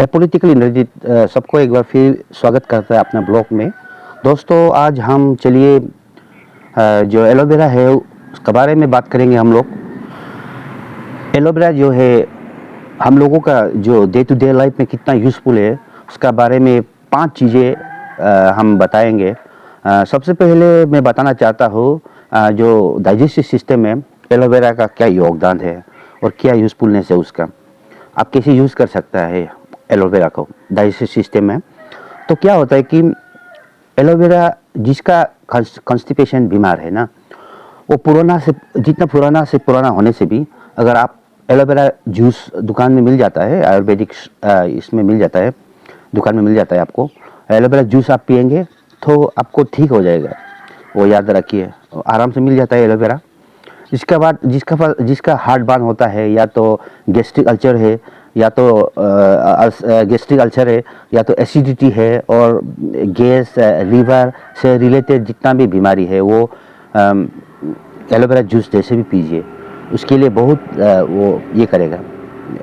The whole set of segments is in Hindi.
एपॉलिटिकल इंद्रजीत सबको एक बार फिर स्वागत करता है अपना ब्लॉग में। दोस्तों, आज हम चलिए जो एलोवेरा है उसके बारे में बात करेंगे हम लोग। एलोवेरा जो है हम लोगों का जो डे टू डे लाइफ में कितना यूज़फुल है उसका बारे में 5 चीज़ें हम बताएंगे। सबसे पहले मैं बताना चाहता हूँ जो डाइजेस्टिव सिस्टम में एलोवेरा का क्या योगदान है और क्या यूज़फुलनेस है उसका। आप कैसे यूज़ कर सकता है एलोवेरा को डाइजेस्टिव सिस्टम में। तो क्या होता है कि एलोवेरा जिसका कॉन्स्टिपेशन बीमार है ना, वो पुराना से जितना पुराना होने से भी अगर आप एलोवेरा जूस दुकान में मिल जाता है, आयुर्वेदिक इसमें मिल जाता है, दुकान में मिल जाता है आपको, एलोवेरा जूस आप पियेंगे तो आपको ठीक हो जाएगा। वो याद रखिए, आराम से मिल जाता है एलोवेरा। इसके बाद जिसका हार्ट बर्न होता है, या तो गैस्ट्रिक अल्सर है, या तो गैस्ट्रिक अल्सर है, या तो एसिडिटी है, और गैस लीवर से रिलेटेड जितना भी बीमारी है वो एलोवेरा जूस जैसे भी पीजिए, उसके लिए बहुत वो ये करेगा,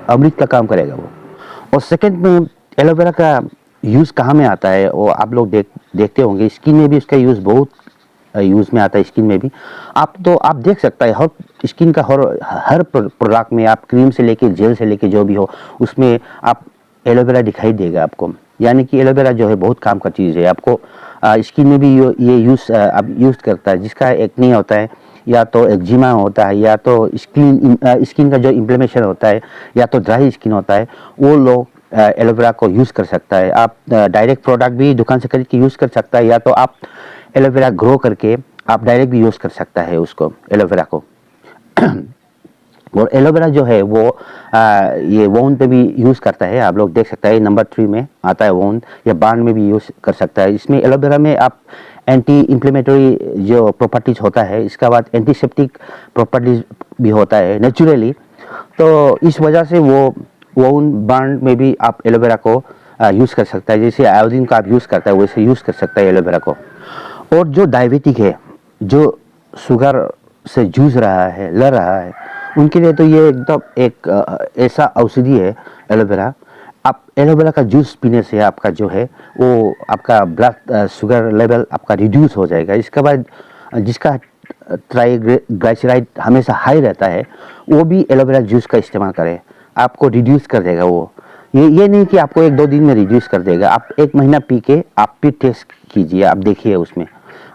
अमृत का काम करेगा वो। और सेकंड में एलोवेरा का यूज़ कहाँ में आता है वो आप लोग देखते होंगे, स्किन में भी उसका यूज़ बहुत यूज़ में आता है। स्किन में भी आप देख सकता है, हर स्किन का हर प्रोडक्ट में, आप क्रीम से लेके जेल से लेके जो भी हो उसमें आप एलोवेरा दिखाई देगा आपको। यानी कि एलोवेरा जो है बहुत काम का चीज़ है। आपको स्किन में भी ये अब यूज़ करता है। जिसका एक्ने होता है, या तो एक्जिमा होता है, या तो स्किन का जो इन्फ्लेमेशन होता है, या तो ड्राई स्किन होता है, वो लोग एलोवेरा को यूज़ कर सकता है। आप डायरेक्ट प्रोडक्ट भी दुकान से खरीद के यूज़ कर सकता है, या तो आप एलोवेरा ग्रो करके आप डायरेक्ट भी यूज़ कर सकता है उसको, एलोवेरा को। और एलोवेरा जो है वो ये वोन पे भी यूज़ करता है। आप लोग देख सकते हैं नंबर 3 में आता है वोन, या बार्न में भी यूज़ कर सकता है। इसमें एलोवेरा में आप एंटी इन्फ्लेमेटरी जो प्रॉपर्टीज होता है, इसका बाद एंटीसेप्टिक प्रॉपर्टीज भी होता है नेचुरली। तो इस वजह से वो वोन बार्न में भी आप एलोवेरा को यूज़ कर सकता है। जैसे आयोडीन का आप यूज़ करता है वैसे यूज़ कर सकता है एलोवेरा को। और जो डायबिटिक है, जो शुगर से जूझ रहा है, लड़ रहा है, उनके लिए तो ये एकदम एक ऐसा औषधि है एलोवेरा। आप एलोवेरा का जूस पीने से आपका जो है वो आपका ब्लड शुगर लेवल आपका रिड्यूस हो जाएगा। इसके बाद जिसका ट्राइग्लिसराइड हमेशा हाई रहता है, वो भी एलोवेरा जूस का इस्तेमाल करें, आपको रिड्यूस कर देगा वो। ये नहीं कि आपको 1-2 दिन में रिड्यूस कर देगा। आप 1 महीना पी के आप फिर टेस्ट कीजिए, आप देखिए उसमें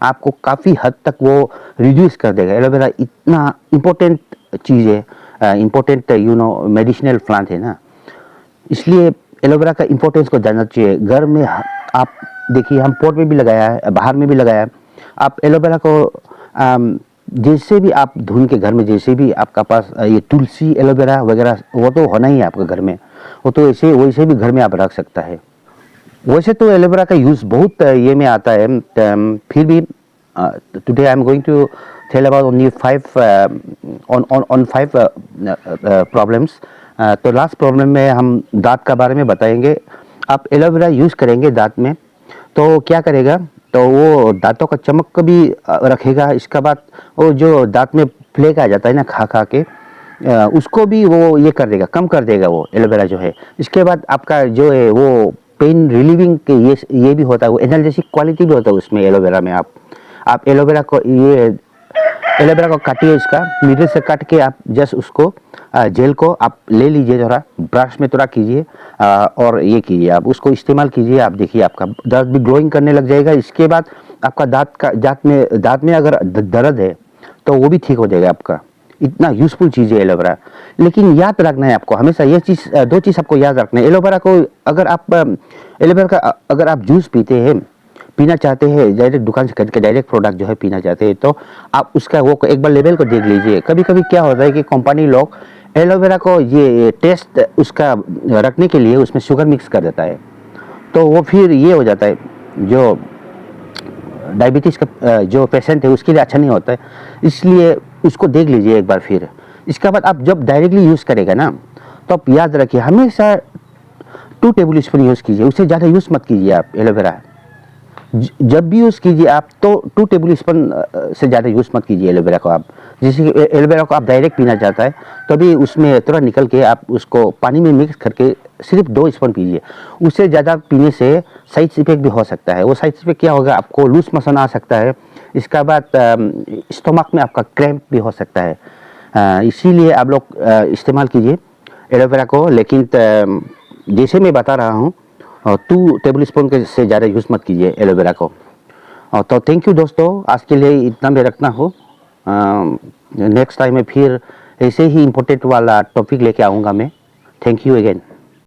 आपको काफ़ी हद तक वो रिड्यूस कर देगा। एलोवेरा इतना इम्पोर्टेंट चीज़ है, इम्पोर्टेंट मेडिसिनल प्लांट है ना, इसलिए एलोवेरा का इम्पोर्टेंस को जानना चाहिए। घर में आप देखिए, हम पोट में भी लगाया है, बाहर में भी लगाया है। आप एलोवेरा को जैसे भी आप धुन के घर में, जैसे भी आपका पास ये तुलसी एलोवेरा वगैरह, वो तो होना ही है आपके घर में, वो तो वैसे भी घर में आप रख सकता है। वैसे तो एलोवेरा का यूज़ बहुत ये में आता है, फिर भी today I am going to tell about only 5 problems. तो लास्ट प्रॉब्लम में हम दांत का बारे में बताएंगे। आप एलोवेरा यूज़ करेंगे दांत में तो क्या करेगा, तो वो दांतों का चमक भी रखेगा। इसका बाद वो जो दांत में प्लेग आ जाता है ना खा खा के, उसको भी वो ये कर देगा, कम कर देगा वो एलोवेरा जो है। इसके बाद आपका जो है वो पेन रिलीविंग के ये भी होता है, वो एनाल्जेसिक क्वालिटी भी होता है उसमें एलोवेरा में। आप एलोवेरा को काटिए, इसका मिडिल से काट के आप जस्ट उसको जेल को आप ले लीजिए, थोड़ा ब्रश में थोड़ा कीजिए और ये कीजिए, आप उसको इस्तेमाल कीजिए। आप देखिए आपका दांत भी ग्लोइंग करने लग जाएगा। इसके बाद आपका दांत में अगर दर्द है तो वो भी ठीक हो जाएगा आपका। इतना यूज़फुल चीज़ है एलोवेरा। लेकिन याद रखना है आपको हमेशा ये चीज़, 2 चीज़ आपको याद रखना है। एलोवेरा को एलोवेरा का अगर आप जूस पीना चाहते हैं, डायरेक्ट दुकान से खरीद के डायरेक्ट प्रोडक्ट जो है पीना चाहते हैं, तो आप उसका वो एक बार लेवल को देख लीजिए। कभी कभी क्या होता है कि कंपनी लोग एलोवेरा को ये टेस्ट उसका रखने के लिए उसमें शुगर मिक्स कर देता है, तो वो फिर ये हो जाता है, जो डायबिटीज़ का जो पेशेंट है उसके लिए अच्छा नहीं होता है। इसलिए उसको देख लीजिए एक बार फिर। इसके बाद आप जब डायरेक्टली यूज़ करेगा ना, तो आप याद रखिए हमेशा 2 टेबल स्पून यूज़ कीजिए, उससे ज़्यादा यूज़ मत कीजिए आप एलोवेरा। जब भी यूज़ कीजिए आप तो 2 टेबल स्पून से ज़्यादा यूज़ मत कीजिए एलोवेरा को आप। जैसे कि एलोवेरा को आप डायरेक्ट पीना चाहता है तो भी उसमें थोड़ा निकल के आप उसको पानी में मिक्स करके सिर्फ 2 स्पून पीजिए। उससे ज़्यादा पीने से साइड इफेक्ट भी हो सकता है। वो साइड इफेक्ट क्या होगा, आपको लूज मोशन आ सकता है, इसका बाद स्टमक में आपका क्रैम्प भी हो सकता है। इसीलिए आप लोग इस्तेमाल कीजिए एलोवेरा को, लेकिन जैसे मैं बता रहा हूँ 2 टेबल स्पून के से ज़्यादा यूज़ मत कीजिए एलोवेरा को। तो थैंक यू दोस्तों, आज के लिए इतना में रखना हो। नेक्स्ट टाइम में फिर ऐसे ही इम्पोर्टेंट वाला टॉपिक लेके आऊँगा मैं। Thank you again.